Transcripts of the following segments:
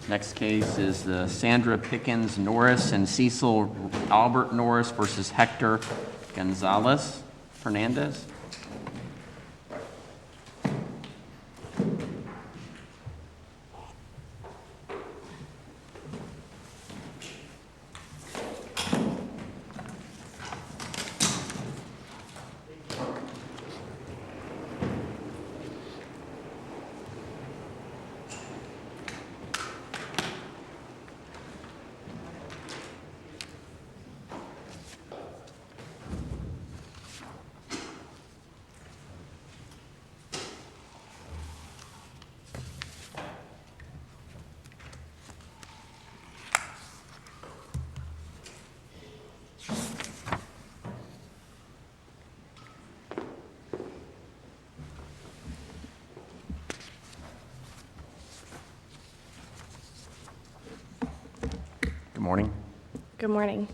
Next case is the Sandra Pickens Norris and Cecil Albert Norris versus Hector Gonzalez-Hernandez. Good morning. Good morning.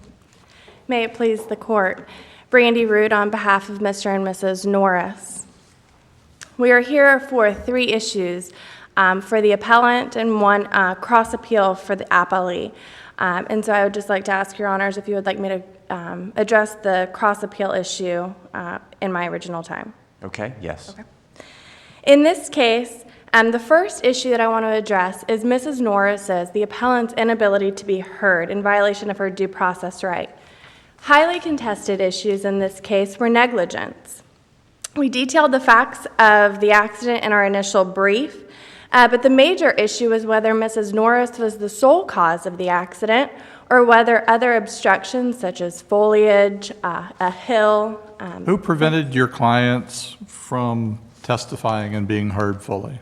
May it please the court. Brandy Root on behalf of Mr. and Mrs. Norris. We are here for 3 issues for the appellant and 1 cross appeal for the appellee. And so I would just like to ask your honors if you would like me to address the cross appeal issue in my original time. Okay, yes. Okay. In this case, the first issue that I want to address is Mrs. Norris's, the appellant's inability to be heard in violation of her due process right. Highly contested issues in this case were negligence. We detailed the facts of the accident in our initial brief, but the major issue is whether Mrs. Norris was the sole cause of the accident or whether other obstructions such as foliage, a hill. Who prevented your clients from testifying and being heard fully?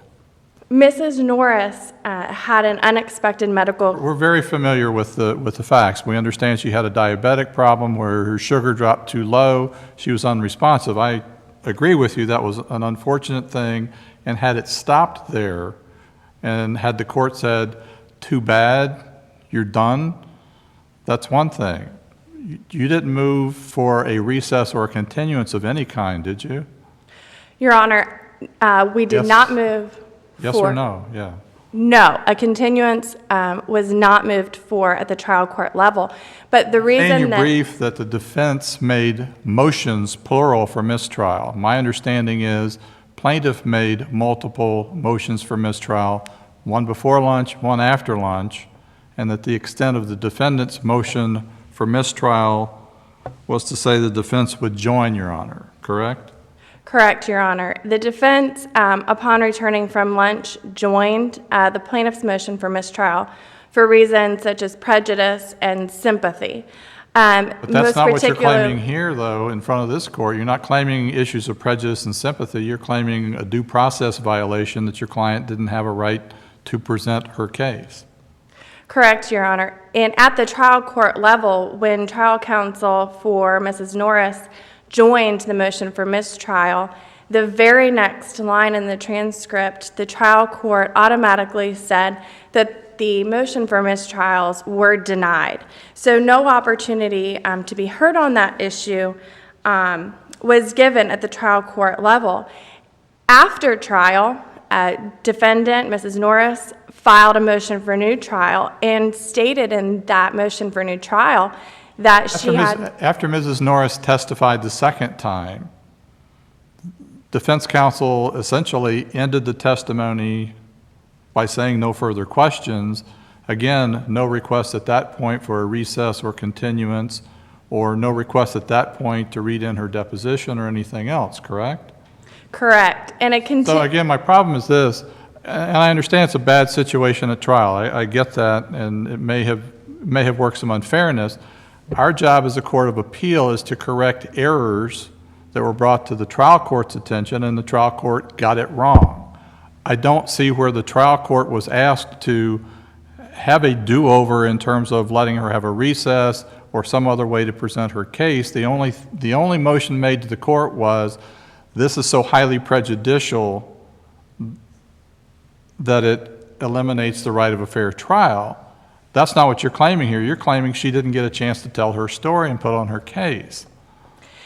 Mrs. Norris had an unexpected medical. We're very familiar with the facts. We understand she had a diabetic problem where her sugar dropped too low. She was unresponsive. I agree with you, that was an unfortunate thing. And had it stopped there and had the court said, too bad, you're done, that's one thing. You didn't move for a recess or a continuance of any kind, did you? Your Honor, we did not move. Yes or no? Yeah. No, a continuance was not moved for at the trial court level. But the reason in your brief that the defense made motions, plural, for mistrial. My understanding is plaintiff made multiple motions for mistrial, 1 before lunch, 1 after lunch, and that the extent of the defendant's motion for mistrial was to say the defense would join, Your Honor, correct? Correct, Your Honor. The defense, upon returning from lunch, joined the plaintiff's motion for mistrial for reasons such as prejudice and sympathy. But that's not what you're claiming here, though, in front of this court. You're not claiming issues of prejudice and sympathy. You're claiming a due process violation that your client didn't have a right to present her case. Correct, Your Honor. And at the trial court level, when trial counsel for Mrs. Norris joined the motion for mistrial, the very next line in the transcript, the trial court automatically said that the motion for mistrials were denied. So no opportunity to be heard on that issue was given at the trial court level. After trial, defendant, Mrs. Norris, filed a motion for new trial and stated in that motion for new trial that After Mrs. Norris testified the second time, defense counsel essentially ended the testimony by saying no further questions. Again, no request at that point for a recess or continuance, or no request at that point to read in her deposition or anything else, correct? Correct. And it continued. So again, my problem is this, and I understand it's a bad situation at trial. I get that, and it may have worked some unfairness. Our job as a court of appeal is to correct errors that were brought to the trial court's attention, and the trial court got it wrong. I don't see where the trial court was asked to have a do-over in terms of letting her have a recess or some other way to present her case. The only motion made to the court was, this is so highly prejudicial that it eliminates the right of a fair trial. That's not what you're claiming here. You're claiming she didn't get a chance to tell her story and put on her case.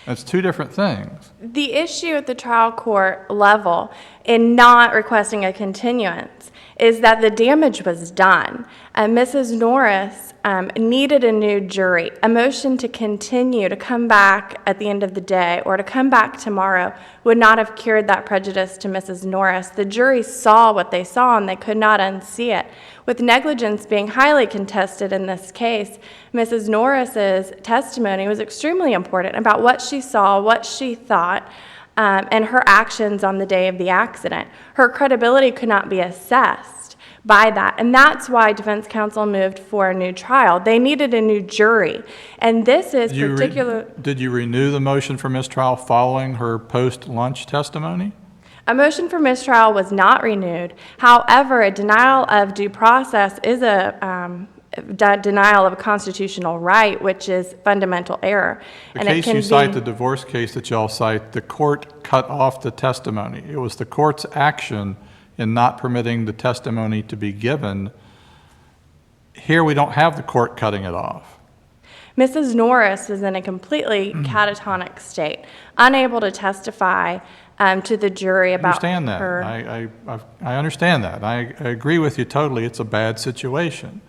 That's two different things. The issue at the trial court level in not requesting a continuance is that the damage was done. Mrs. Norris needed a new jury. A motion to continue to come back at the end of the day or to come back tomorrow would not have cured that prejudice to Mrs. Norris. The jury saw what they saw and they could not unsee it. With negligence being highly contested in this case, Mrs. Norris's testimony was extremely important about what she saw, what she thought, and her actions on the day of the accident. Her credibility could not be assessed by that, and that's why defense counsel moved for a new trial. They needed a new jury, and this is Did you renew the motion for mistrial following her post-lunch testimony? A motion for mistrial was not renewed. However, a denial of due process is a denial of a constitutional right, which is fundamental error. The case you cite, the divorce case that y'all cite, the court cut off the testimony. It was the court's action in not permitting the testimony to be given. Here we don't have the court cutting it off. Mrs. Norris was in a completely catatonic state, unable to testify to the jury about her. I understand that. I agree with you totally. It's a bad situation.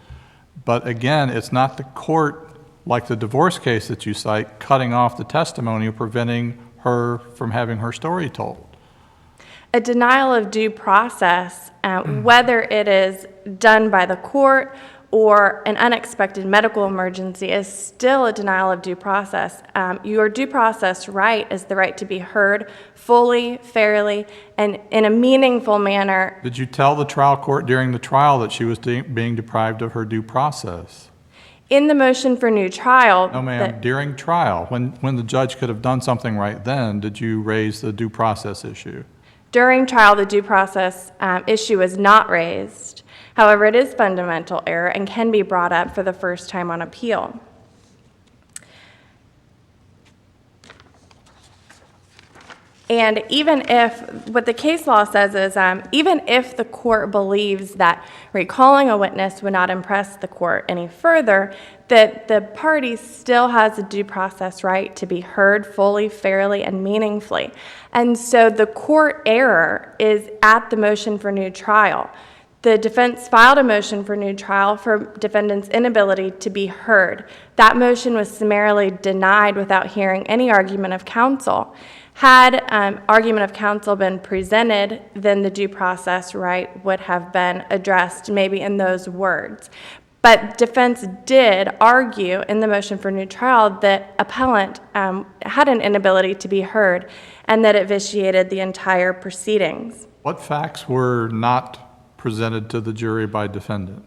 But again, it's not the court, like the divorce case that you cite, cutting off the testimony or preventing her from having her story told. A denial of due process, whether it is done by the court or an unexpected medical emergency, is still a denial of due process. Your due process right is the right to be heard fully, fairly, and in a meaningful manner. Did you tell the trial court during the trial that she was being deprived of her due process? In the motion for new trial. No, ma'am. During trial, when the judge could have done something right then, did you raise the due process issue? During trial, the due process issue was not raised. However, it is fundamental error and can be brought up for the first time on appeal. And even if, what the case law says is, even if the court believes that recalling a witness would not impress the court any further, that the party still has a due process right to be heard fully, fairly, and meaningfully. And so the court error is at the motion for new trial. The defense filed a motion for new trial for defendant's inability to be heard. That motion was summarily denied without hearing any argument of counsel. Had argument of counsel been presented, then the due process right would have been addressed maybe in those words. But defense did argue in the motion for new trial that appellant had an inability to be heard and that it vitiated the entire proceedings. What facts were not presented to the jury by defendant?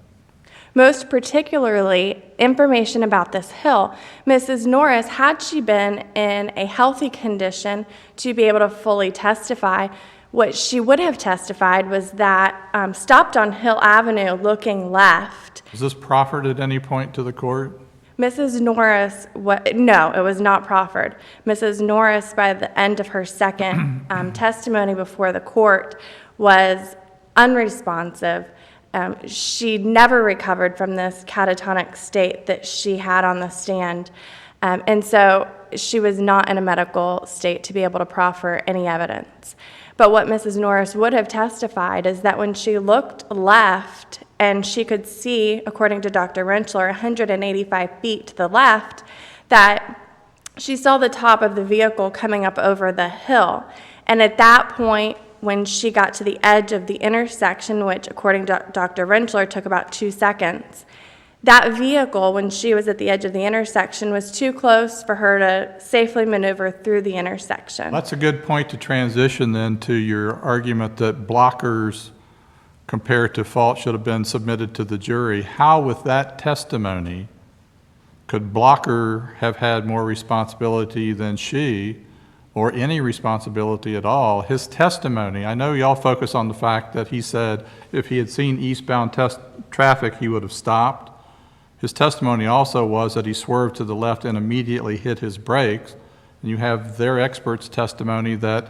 Most particularly, information about this hill. Mrs. Norris, had she been in a healthy condition to be able to fully testify, what she would have testified was that stopped on Hill Avenue looking left. Was this proffered at any point to the court? Mrs. Norris, no, it was not proffered. Mrs. Norris, by the end of her second testimony before the court, was unresponsive. She never recovered from this catatonic state that she had on the stand. And so she was not in a medical state to be able to proffer any evidence. But what Mrs. Norris would have testified is that when she looked left and she could see, according to Dr. Rentschler, 185 feet to the left, that she saw the top of the vehicle coming up over the hill. And at that point, when she got to the edge of the intersection, which according to Dr. Rentschler took about 2 seconds, that vehicle, when she was at the edge of the intersection, was too close for her to safely maneuver through the intersection. That's a good point to transition then to your argument that blockers compared to fault should have been submitted to the jury. How, with that testimony, could blocker have had more responsibility than she, or any responsibility at all? His testimony, I know y'all focus on the fact that he said if he had seen eastbound traffic, he would have stopped. His testimony also was that he swerved to the left and immediately hit his brakes. And you have their expert's testimony that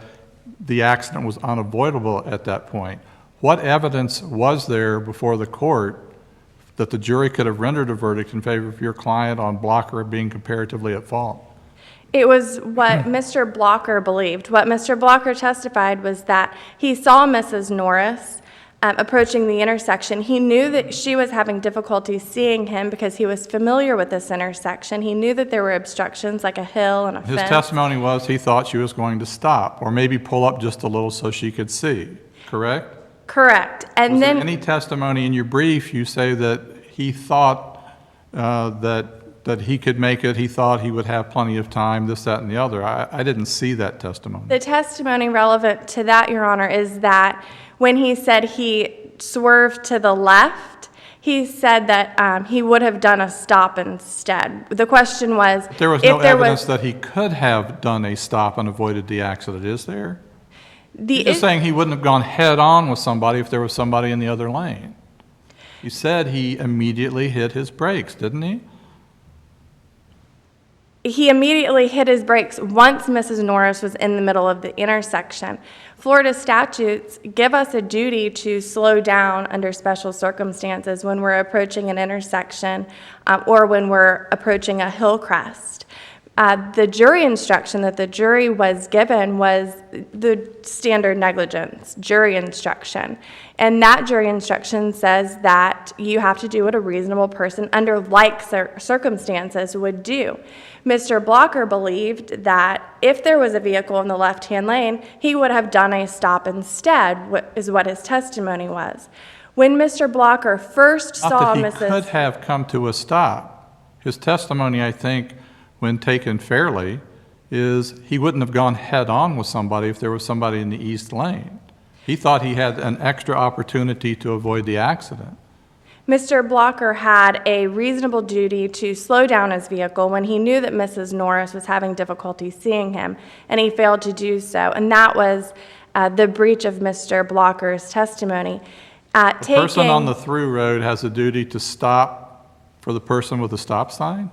the accident was unavoidable at that point. What evidence was there before the court that the jury could have rendered a verdict in favor of your client on blocker being comparatively at fault? It was what Mr. Blocker believed. What Mr. Blocker testified was that he saw Mrs. Norris approaching the intersection. He knew that she was having difficulty seeing him because he was familiar with this intersection. He knew that there were obstructions like a hill and a His fence. testimony was he thought she was going to stop or maybe pull up just a little so she could see, correct? Correct. And Was then there any testimony in your brief, you say that he thought that he could make it, he thought he would have plenty of time, this, that, and the other. I didn't see that testimony. the testimony relevant to that, Your Honor, is that when he said he swerved to the left, he said that he would have done a stop instead. The question was, There was if no there evidence was that he could have done a stop and avoided the accident, is there? the You're just saying he wouldn't have gone head-on with somebody if there was somebody in the other lane. You said he immediately hit his brakes, didn't he? He immediately hit his brakes once Mrs. Norris was in the middle of the intersection. Florida statutes give us a duty to slow down under special circumstances when we're approaching an intersection or when we're approaching a hill crest. The jury instruction that the jury was given was the standard negligence jury instruction. And that jury instruction says that you have to do what a reasonable person under like circumstances would do. Mr. Blocker believed that if there was a vehicle in the left-hand lane, he would have done a stop instead, is what his testimony was. When Mr. Blocker first saw Not that he could Mrs. have come to a stop. His testimony, I think, when taken fairly, is he wouldn't have gone head-on with somebody if there was somebody in the east lane. He thought he had an extra opportunity to avoid the accident. Mr. Blocker had a reasonable duty to slow down his vehicle when he knew that Mrs. Norris was having difficulty seeing him, and he failed to do so. And that was the breach of Mr. Blocker's testimony. The person on the through road has a duty to stop for the person with a stop sign?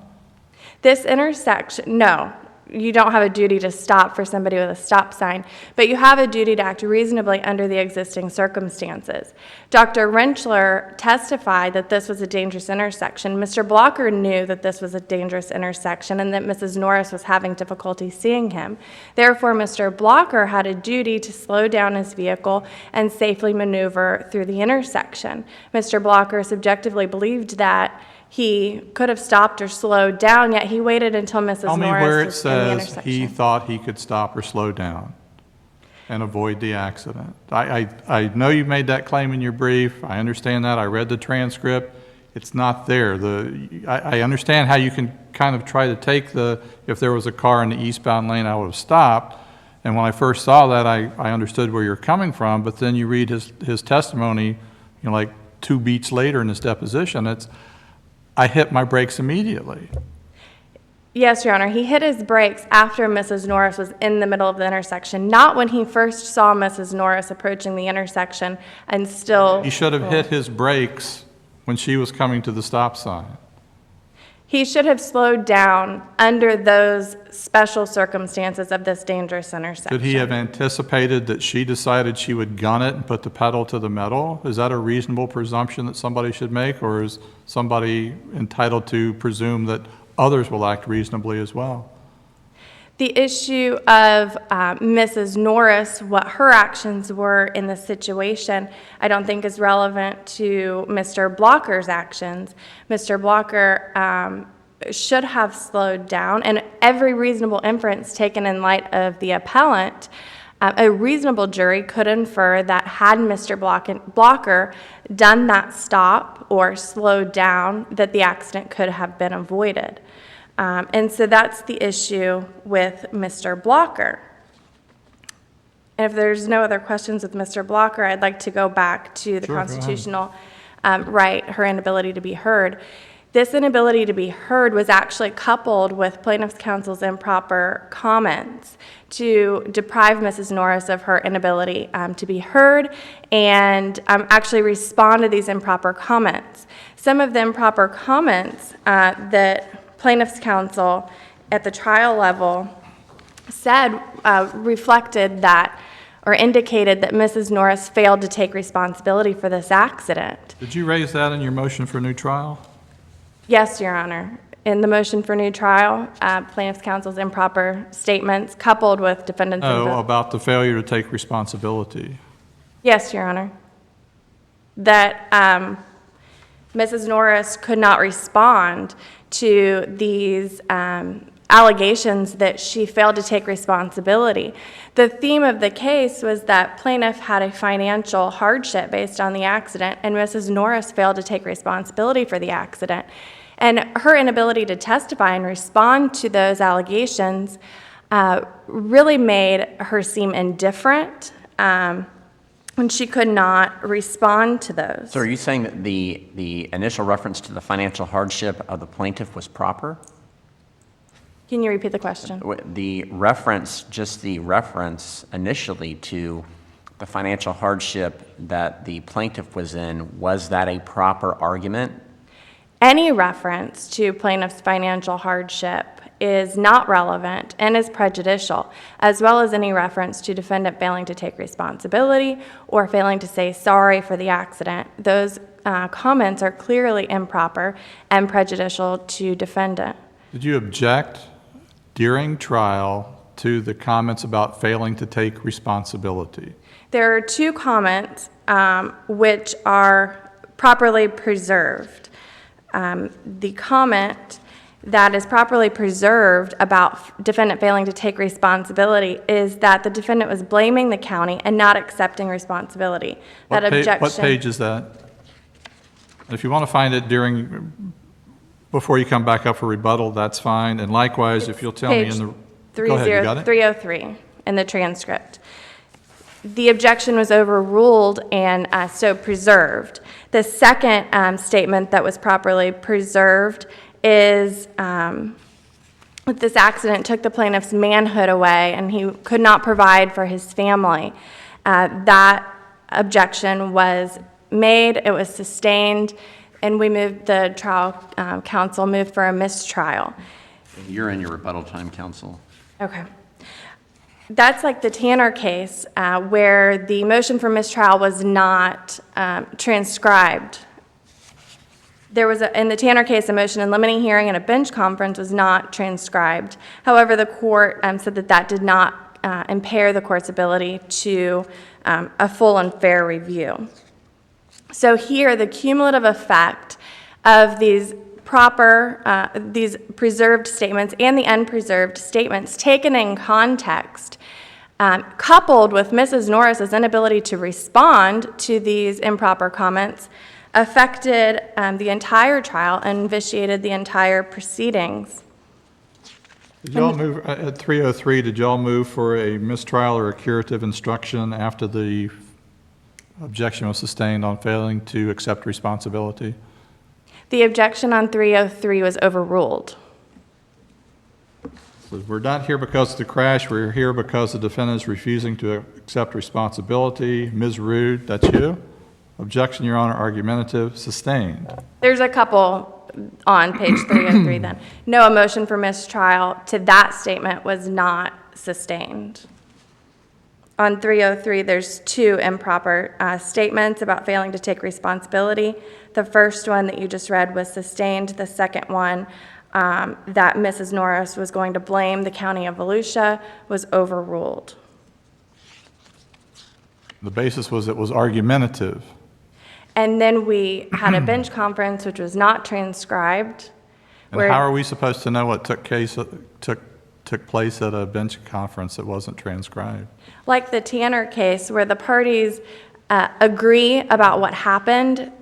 This intersection, no, you don't have a duty to stop for somebody with a stop sign, but you have a duty to act reasonably under the existing circumstances. Dr. Rentschler testified that this was a dangerous intersection. Mr. Blocker knew that this was a dangerous intersection and that Mrs. Norris was having difficulty seeing him. Therefore, Mr. Blocker had a duty to slow down his vehicle and safely maneuver through the intersection. Mr. Blocker subjectively believed that he could have stopped or slowed down, yet he waited until Mrs. Tell me Norris where it was in the says intersection. he thought he could stop or slow down and avoid the accident. I know you've made that claim in your brief. I understand that. I read the transcript. It's not there. I understand how you can kind of try to take if there was a car in the eastbound lane, I would have stopped. And when I first saw that, I understood where you're coming from. But then you read his testimony, like 2 beats later in his deposition, I hit my brakes immediately. Yes, Your Honor. He hit his brakes after Mrs. Norris was in the middle of the intersection, not when he first saw Mrs. Norris approaching the intersection and still... He should have hit his brakes when she was coming to the stop sign. He should have slowed down under those special circumstances of this dangerous intersection. Could he have anticipated that she decided she would gun it and put the pedal to the metal? Is that a reasonable presumption that somebody should make, or is somebody entitled to presume that others will act reasonably as well? The issue of Mrs. Norris, what her actions were in the situation, I don't think is relevant to Mr. Blocker's actions. Mr. Blocker should have slowed down, and every reasonable inference taken in light of the appellant, a reasonable jury could infer that had Mr. Blocker done that stop or slowed down, that the accident could have been avoided. And so that's the issue with Mr. Blocker. And if there's no other questions with Mr. Blocker, I'd like to go back to the Sure, go ahead. constitutional right, her inability to be heard. This inability to be heard was actually coupled with plaintiff's counsel's improper comments to deprive Mrs. Norris of her inability to be heard and actually respond to these improper comments. Some of the improper comments that plaintiff's counsel at the trial level said reflected that or indicated that Mrs. Norris failed to take responsibility for this accident. Did you raise that in your motion for new trial? Yes, Your Honor. in the motion for new trial, plaintiff's counsel's improper statements coupled with defendant's Oh, about the failure to take responsibility. Yes, Your Honor. That Mrs. Norris could not respond to these allegations that she failed to take responsibility. The theme of the case was that plaintiff had a financial hardship based on the accident, and Mrs. Norris failed to take responsibility for the accident. And her inability to testify and respond to those allegations really made her seem indifferent, and she could not respond to those. So are you saying that the initial reference to the financial hardship of the plaintiff was proper? Can you repeat the question? The reference, just the reference initially to the financial hardship that the plaintiff was in, was that a proper argument? Any reference to plaintiff's financial hardship is not relevant and is prejudicial, as well as any reference to defendant failing to take responsibility or failing to say sorry for the accident. Those comments are clearly improper and prejudicial to defendant. Did you object during trial to the comments about failing to take responsibility? There are two comments which are properly preserved. The comment that is properly preserved about defendant failing to take responsibility is that the defendant was blaming the county and not accepting responsibility. What page is that? If you want to find it before you come back up for rebuttal, that's fine. And likewise, if you'll tell me in the... Go ahead, you got it? 303 in the transcript. The objection was overruled and so preserved. The second statement that was properly preserved is this accident took the plaintiff's manhood away and he could not provide for his family. That objection was made, it was sustained, and the trial counsel moved for a mistrial. You're in your rebuttal time, counsel. Okay. That's like the Tanner case where the motion for mistrial was not transcribed. There was, in the Tanner case, a motion in limine hearing and a bench conference was not transcribed. However, the court said that that did not impair the court's ability to a full and fair review. So here, the cumulative effect of these these preserved statements and the unpreserved statements taken in context, coupled with Mrs. Norris's inability to respond to these improper comments, affected the entire trial and vitiated the entire proceedings. Did y'all move, at 303, did y'all move for a mistrial or a curative instruction after the objection was sustained on failing to accept responsibility? The objection on 303 was overruled. So we're not here because of the crash, we're here because the defendant is refusing to accept responsibility. Ms. Rude, that's you? Objection, Your Honor, argumentative, sustained. There's a couple on page 303 then. No, a motion for mistrial to that statement was not sustained. On 303, there's two improper statements about failing to take responsibility. The first one that you just read was sustained. The second one, that Mrs. Norris was going to blame the County of Volusia, was overruled. The basis was it was argumentative. And then we had a bench conference, which was not transcribed. And how are we supposed to know what took place at a bench conference that wasn't transcribed? Like the Tanner case, where the parties agree about what happened.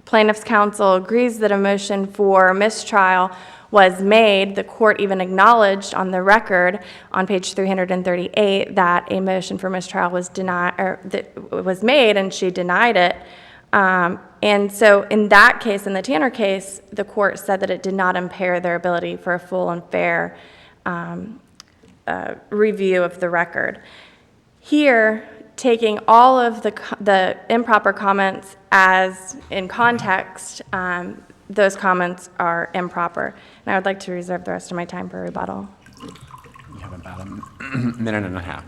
Plaintiff's counsel agrees that a motion for mistrial was made. The court even acknowledged on the record on page 338 that a motion for mistrial was made, and she denied it. And so in that case, in the Tanner case, the court said that it did not impair their ability for a full and fair review of the record. Here, taking all of the improper comments as in context, those comments are improper. And I would like to reserve the rest of my time for rebuttal. You have about a minute and a half.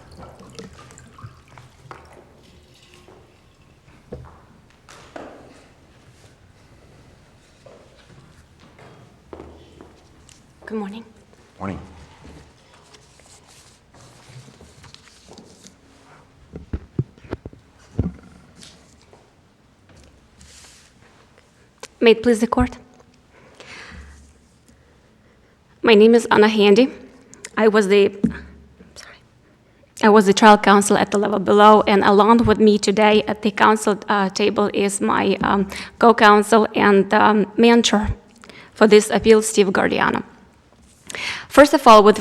Good morning. Morning. May it please the court? My name is Anna Handy. I was the trial counsel at the level below, and along with me today at the counsel table is my co-counsel and mentor for this appeal, Steve Guardiano. First of all, with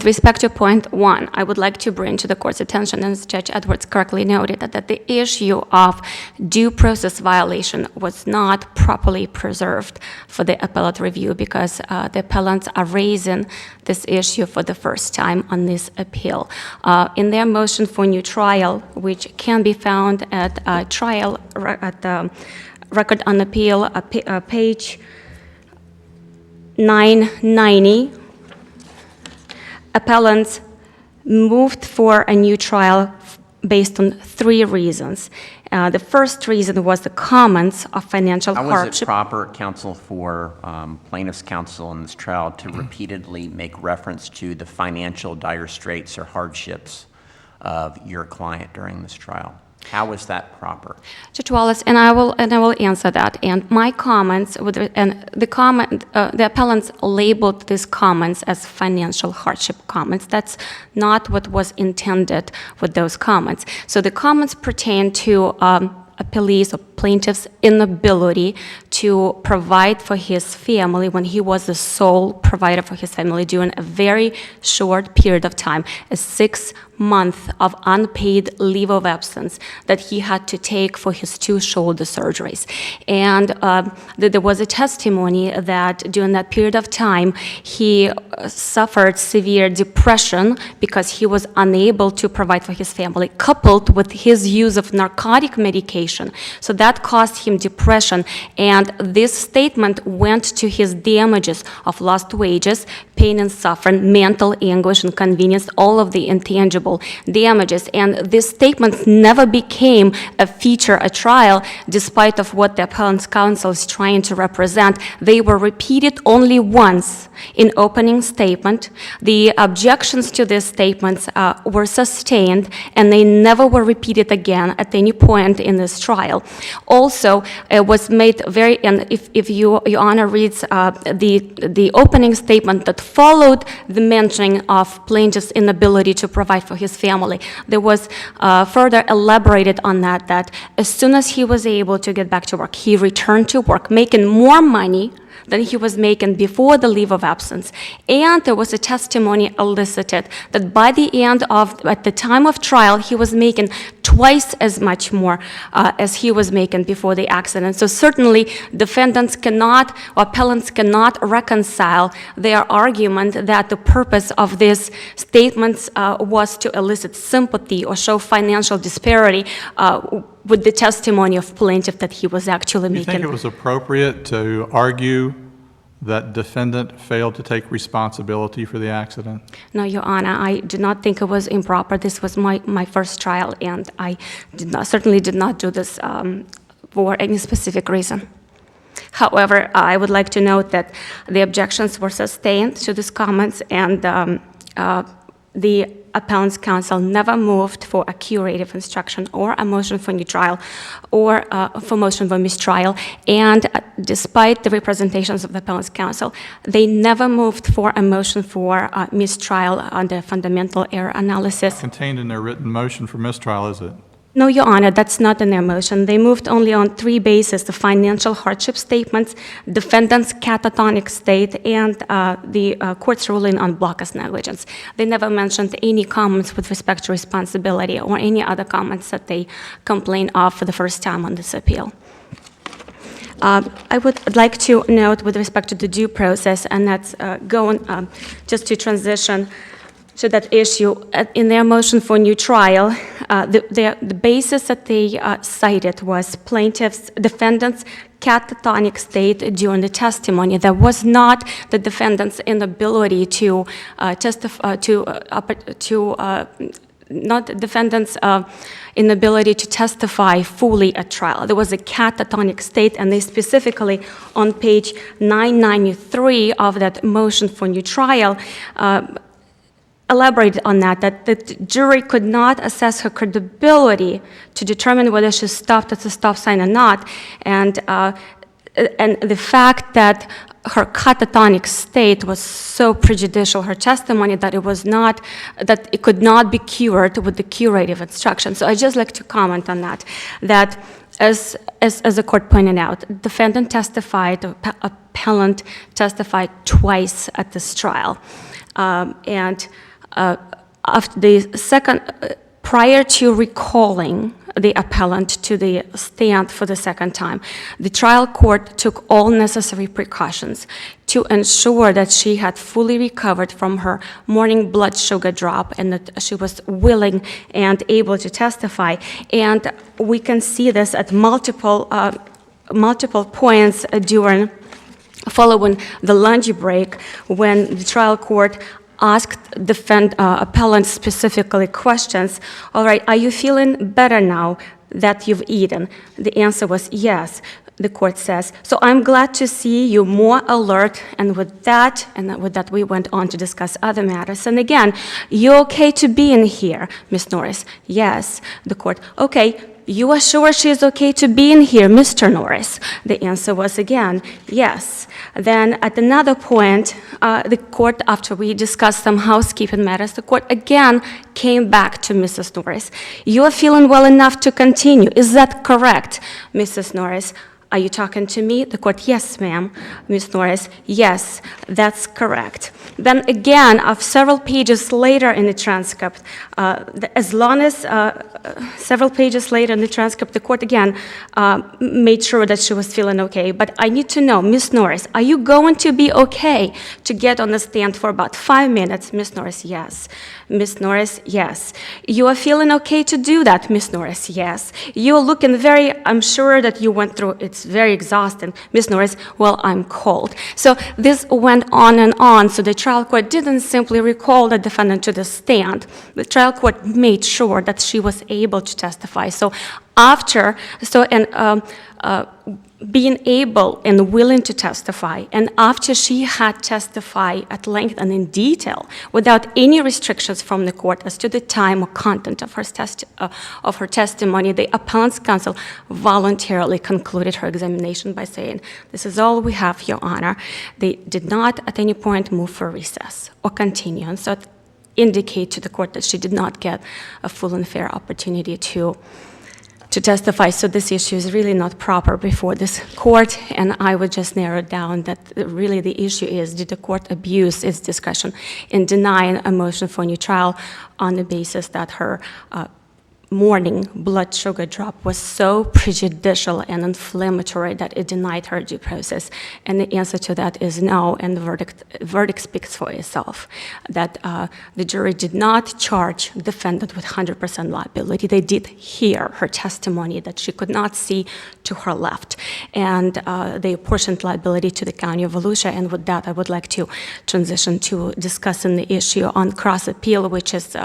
respect to point one, I would like to bring to the court's attention, and as Judge Edwards correctly noted, that the issue of due process violation was not properly preserved for the appellate review because the appellants are raising this issue for the first time on this appeal. In their motion for new trial, which can be found at record on appeal, page 990, appellants moved for a new trial based on 3 reasons. The first reason was the comments of financial How was hardship. it proper, counsel, for plaintiff's counsel in this trial to repeatedly make reference to the financial dire straits or hardships of your client during this trial? How was that proper? Judge Wallace, and I will answer that. And my comments, the appellants labeled these comments as financial hardship comments. That's not what was intended with those comments. So the comments pertain to appellee's or plaintiff's inability to provide for his family when he was the sole provider for his family during a very short period of time, a 6-month of unpaid leave of absence that he had to take for his 2 shoulder surgeries. And there was a testimony that during that period of time, he suffered severe depression because he was unable to provide for his family, coupled with his use of narcotic medication. So that caused him depression, and this statement went to his damages of lost wages, pain and suffering, mental anguish, inconvenience, all of the intangible damages. And this statement never became a feature at trial, despite of what the appellant's counsel is trying to represent. They were repeated only once in opening statement. The objections to these statements were sustained, and they never were repeated again at any point in this trial. Also, it was made very, and if Your Honor reads the opening statement that followed the mentioning of plaintiff's inability to provide for his family, there was further elaborated on that as soon as he was able to get back to work, he returned to work, making more money than he was making before the leave of absence. And there was a testimony elicited that by the end of, at the time of trial, he was making twice as much more as he was making before the accident. So certainly defendants cannot, or appellants cannot reconcile their argument that the purpose of these statements was to elicit sympathy or show financial disparity with the testimony of plaintiff that he was actually making. Do you think it was appropriate to argue that defendant failed to take responsibility for the accident? No, Your Honor, I do not think it was improper. This was my first trial, and I certainly did not do this for any specific reason. However, I would like to note that the objections were sustained to these comments, and the appellant's counsel never moved for a curative instruction or a motion for new trial or for motion for mistrial. And despite the representations of the appellant's counsel, they never moved for a motion for mistrial under fundamental error analysis. Contained in their written motion for mistrial, is it? No, Your Honor, that's not in their motion. They moved only on 3 bases: the financial hardship statements, defendant's catatonic state, and the court's ruling on blockus negligence. They never mentioned any comments with respect to responsibility or any other comments that they complained of for the first time on this appeal. I would like to note with respect to the due process, and that's going just to transition to that issue. In their motion for new trial, the basis that they cited was defendant's catatonic state during the testimony. That was not the defendant's inability to defendant's inability to testify fully at trial. There was a catatonic state, and they specifically, on page 993 of that motion for new trial, elaborated on that the jury could not assess her credibility to determine whether she stopped at the stop sign or not, and the fact that her catatonic state was so prejudicial, her testimony, that it could not be cured with the curative instruction. So I'd just like to comment on that as the court pointed out, defendant testified, appellant testified twice at this trial. After the second, prior to recalling the appellant to the stand for the second time, the trial court took all necessary precautions to ensure that she had fully recovered from her morning blood sugar drop and that she was willing and able to testify. And we can see this at multiple points following the lunch break, when the trial court asked appellant specifically questions. All right, are you feeling better now that you've eaten? The answer was yes, the court says. So I'm glad to see you more alert, and with that we went on to discuss other matters. And again, you okay to be in here, Ms. Norris? Yes. The court, okay. You are sure she is okay to be in here, Mr. Norris? The answer was again, yes. Then at another point, the court, after we discussed some housekeeping matters, the court again came back to Mrs. Norris. You are feeling well enough to continue. Is that correct, Mrs. Norris? Are you talking to me? The court, yes, ma'am. Ms. Norris, yes, that's correct. Then again, several pages later in the transcript, several pages later in the transcript, the court again made sure that she was feeling okay. But I need to know, Ms. Norris, are you going to be okay to get on the stand for about 5 minutes? Ms. Norris, yes. Ms. Norris, yes. You are feeling okay to do that, Ms. Norris? Yes. You're looking I'm sure that you went through, it's very exhausting. Ms. Norris, well, I'm cold. So this went on and on. So the trial court didn't simply recall the defendant to the stand. The trial court made sure that she was able to testify. So being able and willing to testify, and after she had testified at length and in detail, without any restrictions from the court as to the time or content of her testimony, the appellant's counsel voluntarily concluded her examination by saying, "This is all we have, Your Honor." They did not at any point move for recess or continuance, so indicate to the court that she did not get a full and fair opportunity to testify. So this issue is really not proper before this court, and I would just narrow it down that really the issue is, did the court abuse its discretion in denying a motion for a new trial on the basis that her morning blood sugar drop was so prejudicial and inflammatory that it denied her due process? And the answer to that is no, and the verdict speaks for itself, that the jury did not charge the defendant with 100% liability. They did hear her testimony that she could not see to her left, and they apportioned liability to the County of Volusia. And with that, I would like to transition to discussing the issue on cross-appeal, which is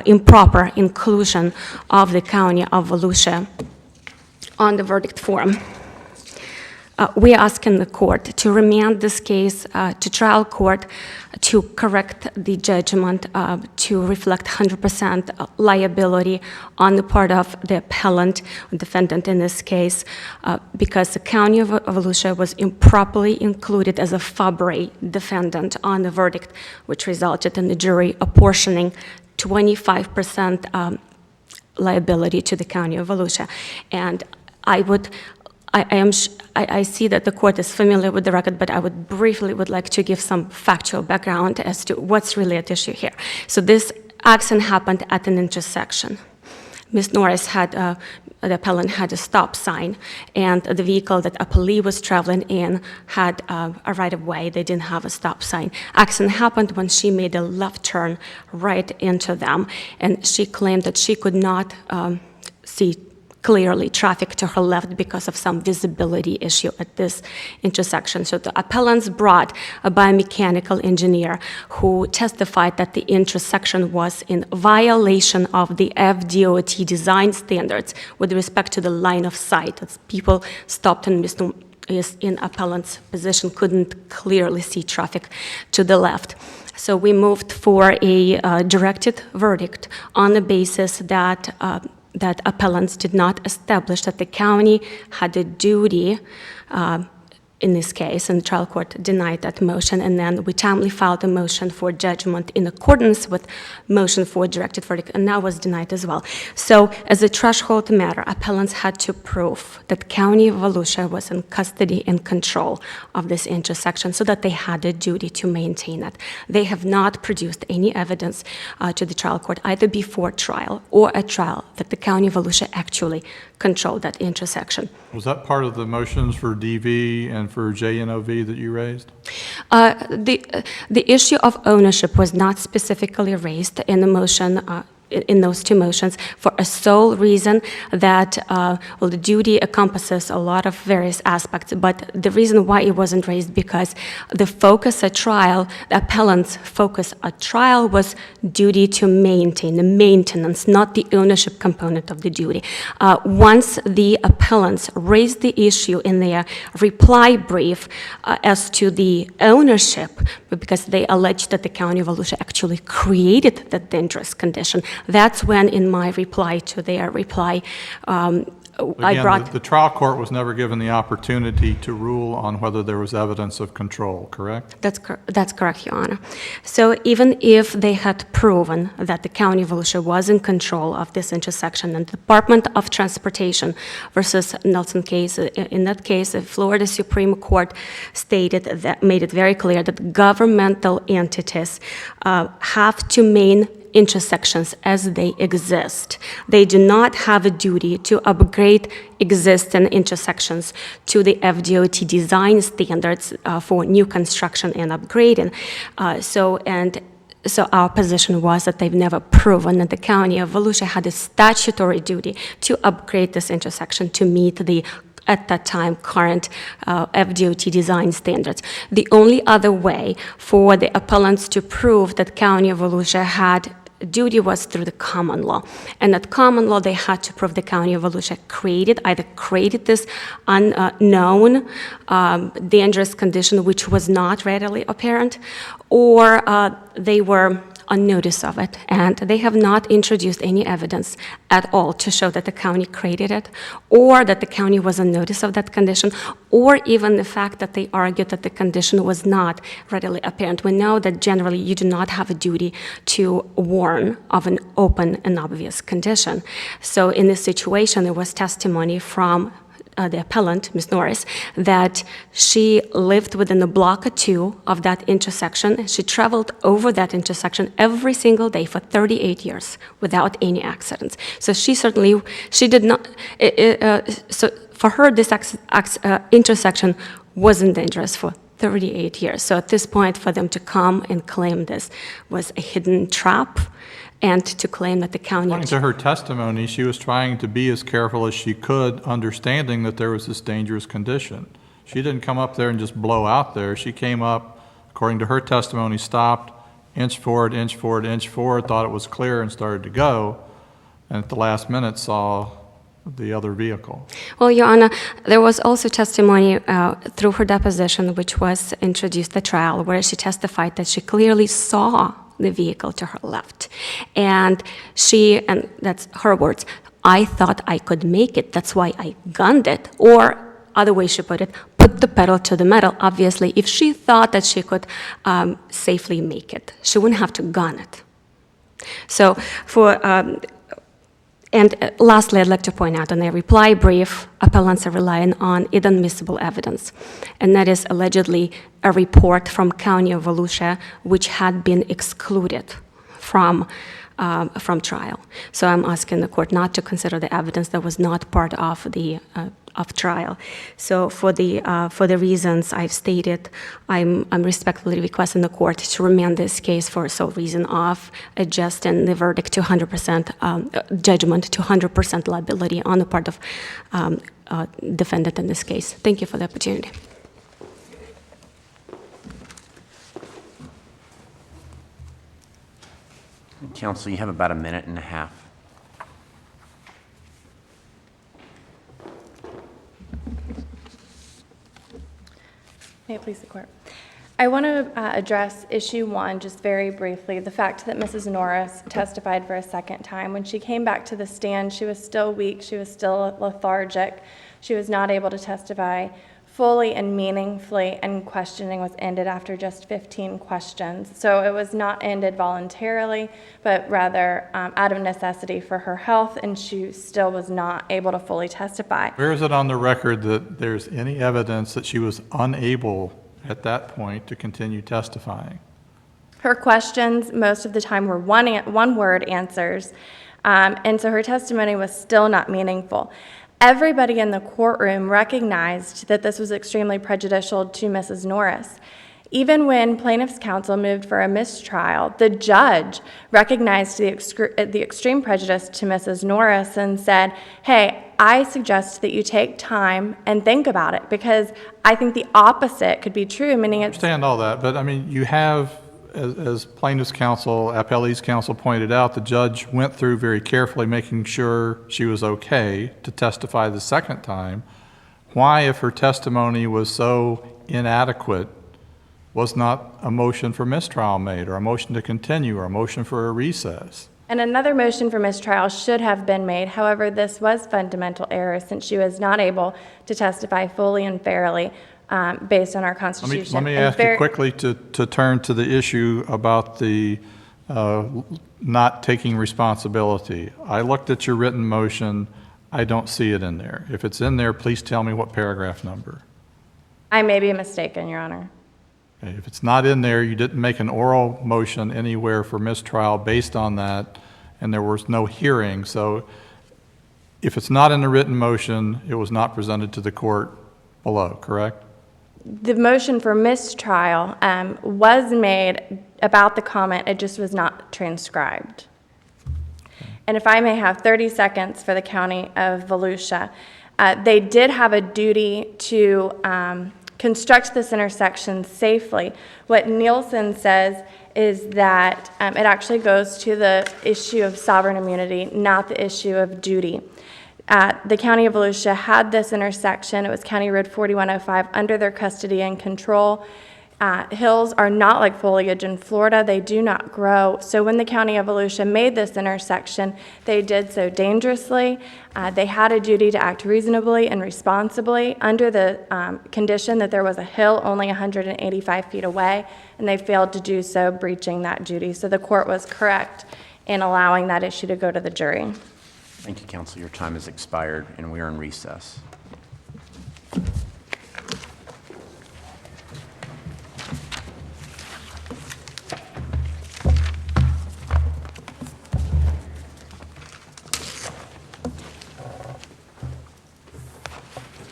improper inclusion of the County of Volusia on the verdict form. We are asking the court to remand this case to trial court to correct the judgment to reflect 100% liability on the part of the appellant, defendant in this case, because the County of Volusia was improperly included as a FABRE defendant on the verdict, which resulted in the jury apportioning 25% liability to the County of Volusia. And I see that the court is familiar with the record, but I would like to give some factual background as to what's really at issue here. So this accident happened at an intersection. Ms. Norris the appellant had a stop sign, and the vehicle that appellee was traveling in had a right-of-way. They didn't have a stop sign. Accident happened when she made a left turn right into them, and she claimed that she could not see clearly traffic to her left because of some visibility issue at this intersection. So the appellants brought a biomechanical engineer who testified that the intersection was in violation of the FDOT design standards with respect to the line of sight. As people stopped and is in appellant's position, couldn't clearly see traffic to the left. So we moved for a directed verdict on the basis that that appellants did not establish that the county had a duty in this case, and the trial court denied that motion, and then we timely filed a motion for judgment in accordance with motion for directed verdict, and that was denied as well. So as a threshold matter, appellants had to prove that County of Volusia was in custody and control of this intersection so that they had a duty to maintain it. They have not produced any evidence to the trial court, either before trial or at trial, that the County of Volusia actually controlled that intersection. Was that part of the motions for DV and for JNOV that you raised? The issue of ownership was not specifically raised in the motion, in those two motions, for a sole reason that, well, the duty encompasses a lot of various aspects, but the reason why it wasn't raised because the focus at trial, the appellant's focus at trial was duty to maintain, the maintenance, not the ownership component of the duty. Once the appellants raised the issue in their reply brief as to the ownership, because they alleged that the County of Volusia actually created that dangerous condition, that's when, in my reply to their reply, I brought... The trial court was never given the opportunity to rule on whether there was evidence of control, correct? That's correct, Your Honor. So even if they had proven that the County of Volusia was in control of this intersection, and the Department of Transportation versus Nelson case, in that case, the Florida Supreme Court stated that, made it very clear that governmental entities have to maintain intersections as they exist. They do not have a duty to upgrade existing intersections to the FDOT design standards for new construction and upgrading. So our position was that they've never proven that the County of Volusia had a statutory duty to upgrade this intersection to meet the, at that time, current FDOT design standards. The only other way for the appellants to prove that County of Volusia had duty was through the common law. And at common law, they had to prove the County of Volusia either created this unknown dangerous condition, which was not readily apparent, or they were on notice of it, and they have not introduced any evidence at all to show that the county created it, or that the county was on notice of that condition, or even the fact that they argued that the condition was not readily apparent. We know that generally you do not have a duty to warn of an open and obvious condition. So in this situation, there was testimony from the appellant, Ms. Norris, that she lived within a block or two of that intersection. She traveled over that intersection every single day for 38 years without any accidents. So she did not, so for her, this intersection wasn't dangerous for 38 years. So at this point, for them to come and claim this was a hidden trap, and to claim that the county... According to her testimony, she was trying to be as careful as she could, understanding that there was this dangerous condition. She didn't come up there and just blow out there. She came up, according to her testimony, stopped, inch forward, inch forward, inch forward, thought it was clear and started to go, and at the last minute saw the other vehicle. Well, Your Honor, there was also testimony through her deposition, which was introduced at trial, where she testified that she clearly saw the vehicle to her left. And and that's her words, I thought I could make it, that's why I gunned it. Or, other way she put it, put the pedal to the metal. Obviously, if she thought that she could safely make it, she wouldn't have to gun it. So, lastly, I'd like to point out in a reply brief, appellants are relying on inadmissible evidence, and that is allegedly a report from County of Volusia which had been excluded from trial. So I'm asking the court not to consider the evidence that was not part of the of trial. So for the reasons I've stated, I'm respectfully requesting the court to remand this case for sole reason of adjusting the verdict to 100% judgment to 100% liability on the part of defendant in this case. Thank you for the opportunity. Counsel, you have about a minute and a half. May it please the court. I want to address issue 1 just very briefly, the fact that Mrs. Norris testified for a second time. When she came back to the stand, she was still weak, she was still lethargic, she was not able to testify fully and meaningfully, and questioning was ended after just 15 questions. So it was not ended voluntarily, but rather out of necessity for her health, and she still was not able to fully testify. Where is it on the record that there's any evidence that she was unable at that point to continue testifying? Her questions most of the time were one-word answers, and so her testimony was still not meaningful. Everybody in the courtroom recognized that this was extremely prejudicial to Mrs. Norris. Even when plaintiff's counsel moved for a mistrial, the judge recognized the extreme prejudice to Mrs. Norris and said, hey, I suggest that you take time and think about it, because I think the opposite could be true, meaning I understand all that, but I mean, you have, as plaintiff's counsel, appellee's counsel pointed out, the judge went through very carefully making sure she was okay to testify the second time. Why, if her testimony was so inadequate, was not a motion for mistrial made, or a motion to continue, or a motion for a recess? And another motion for mistrial should have been made. However, this was fundamental error since she was not able to testify fully and fairly based on our Constitution. Let me ask you quickly to turn to the issue about the not taking responsibility. I looked at your written motion. I don't see it in there. If it's in there, please tell me what paragraph number. I may be mistaken, Your Honor. Okay, if it's not in there, you didn't make an oral motion anywhere for mistrial based on that, and there was no hearing. So if it's not in the written motion, it was not presented to the court below, correct? The motion for mistrial was made about the comment, it just was not transcribed. And if I may have 30 seconds for the County of Volusia, they did have a duty to construct this intersection safely. What Nielsen says is that it actually goes to the issue of sovereign immunity, not the issue of duty. The County of Volusia had this intersection, it was County Road 4105, under their custody and control. Hills are not like foliage in Florida, they do not grow. So when the County of Volusia made this intersection, they did so dangerously. They had a duty to act reasonably and responsibly under the condition that there was a hill only 185 feet away, and they failed to do so, breaching that duty. So the court was correct in allowing that issue to go to the jury. Thank you, counsel. Your time has expired, and we are in recess.